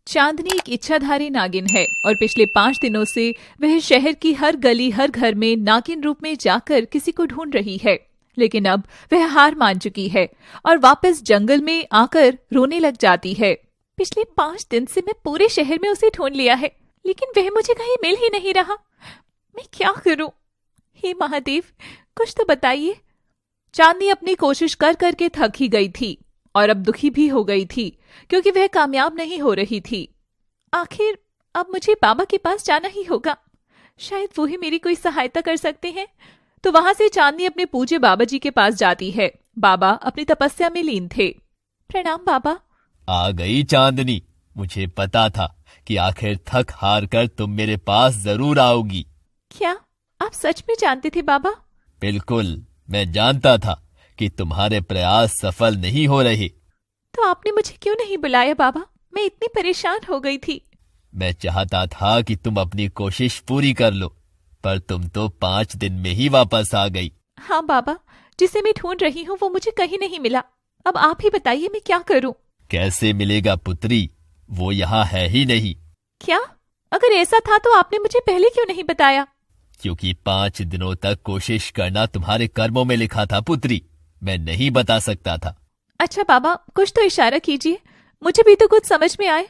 चांदनी एक इच्छाधारी नागिन है और पिछले 5 दिनों से वह शहर की हर गली हर घर में नागिन रूप में जाकर किसी को ढूंढ रही है। लेकिन अब वह हार मान चुकी है और वापस जंगल में आकर रोने लग जाती है। पिछले 5 दिन से मैं पूरे शहर में उसे ढूंढ लिया है, लेकिन वह मुझे कहीं मिल ही नहीं रहा। मैं क्या करूं? हे महादेव, कुछ तो बताइए। चांदनी अपनी कोशिश कर करके थक ही गई थी और अब दुखी भी हो गई थी क्योंकि वह कामयाब नहीं हो रही थी। आखिर अब मुझे बाबा के पास जाना ही होगा, शायद वो ही मेरी कोई सहायता कर सकते हैं। तो वहां से चांदनी अपने पूज्य बाबा जी के पास जाती है। बाबा अपनी तपस्या में लीन थे। प्रणाम बाबा। आ गई चांदनी, मुझे पता था कि आखिर थक हार कर तुम मेरे पास जरूर आओगी। क्या आप सच में जानते थे बाबा? बिल्कुल, मैं जानता था कि तुम्हारे प्रयास सफल नहीं हो रहे। तो आपने मुझे क्यों नहीं बुलाया बाबा? मैं इतनी परेशान हो गई थी। मैं चाहता था कि तुम अपनी कोशिश पूरी कर लो, पर तुम तो 5 दिन में ही वापस आ गई। हाँ बाबा, जिसे मैं ढूंढ रही हूँ वो मुझे कहीं नहीं मिला। अब आप ही बताइए मैं क्या करूँ? कैसे मिलेगा पुत्री, वो यहाँ है ही नहीं। क्या? अगर ऐसा था तो आपने मुझे पहले क्यों नहीं बताया? क्योंकि 5 दिनों तक कोशिश करना तुम्हारे कर्मों में लिखा था पुत्री, मैं नहीं बता सकता था। अच्छा बाबा, कुछ तो इशारा कीजिए, मुझे भी तो कुछ समझ में आए।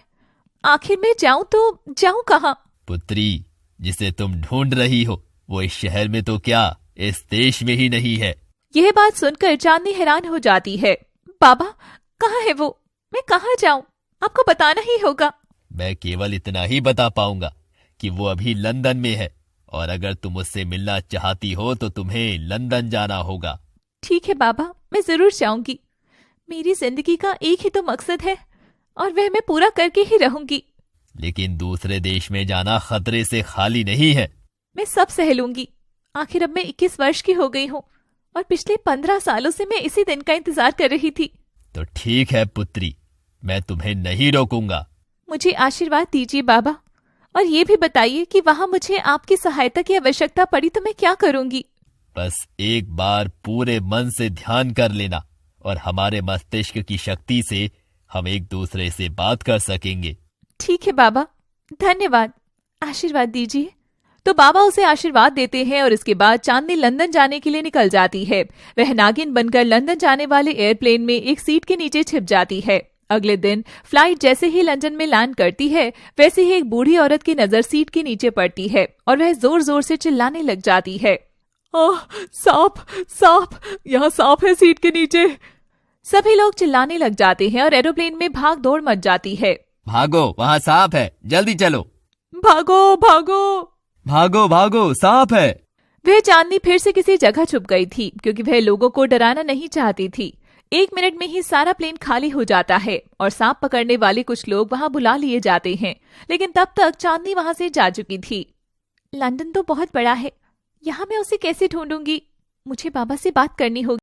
आखिर मैं जाऊं तो जाऊं कहाँ? पुत्री, जिसे तुम ढूंढ रही हो वो इस शहर में तो क्या, इस देश में ही नहीं है। यह बात सुनकर चांदनी हैरान हो जाती है। बाबा, कहाँ है वो? मैं कहाँ जाऊं? आपको बताना ही होगा। मैं केवल इतना ही बता पाऊंगा कि वो अभी लंदन में है, और अगर तुम उससे मिलना चाहती हो तो तुम्हें लंदन जाना होगा। ठीक है बाबा, मैं जरूर जाऊंगी। मेरी जिंदगी का एक ही तो मकसद है और वह मैं पूरा करके ही रहूंगी। लेकिन दूसरे देश में जाना खतरे से खाली नहीं है। मैं सब सह लूंगी। आखिर अब मैं 21 वर्ष की हो गई हूँ और पिछले 15 सालों से मैं इसी दिन का इंतजार कर रही थी। तो ठीक है पुत्री, मैं तुम्हें नहीं रोकूंगा। मुझे आशीर्वाद दीजिए बाबा, और ये भी बताइए कि वहाँ मुझे आपकी सहायता की आवश्यकता पड़ी तो मैं क्या करूंगी? बस एक बार पूरे मन से ध्यान कर लेना और हमारे मस्तिष्क की शक्ति से हम एक दूसरे से बात कर सकेंगे। ठीक है बाबा, धन्यवाद। आशीर्वाद दीजिए। तो बाबा उसे आशीर्वाद देते हैं और इसके बाद चांदनी लंदन जाने के लिए निकल जाती है। वह नागिन बनकर लंदन जाने वाले एयरप्लेन में एक सीट के नीचे छिप जाती है। अगले दिन फ्लाइट जैसे ही लंदन में लैंड करती है, वैसे ही एक बूढ़ी औरत की नजर सीट के नीचे पड़ती है और वह जोर जोर से चिल्लाने लग जाती है। ओह, सांप, सांप, यहाँ सांप है सीट के नीचे। सभी लोग चिल्लाने लग जाते हैं और एरोप्लेन में भाग दौड़ मच जाती है। भागो, वहाँ सांप है, जल्दी चलो। भागो भागो भागो भागो, सांप है। वह चांदनी फिर से किसी जगह छुप गई थी क्योंकि वह लोगों को डराना नहीं चाहती थी। 1 मिनट में ही सारा प्लेन खाली हो जाता है और सांप पकड़ने वाले कुछ लोग वहां बुला लिए जाते हैं, लेकिन तब तक चांदनी वहां से जा चुकी थी। लंदन तो बहुत बड़ा है, यहाँ मैं उसे कैसे ढूंढूंगी? मुझे बाबा से बात करनी होगी।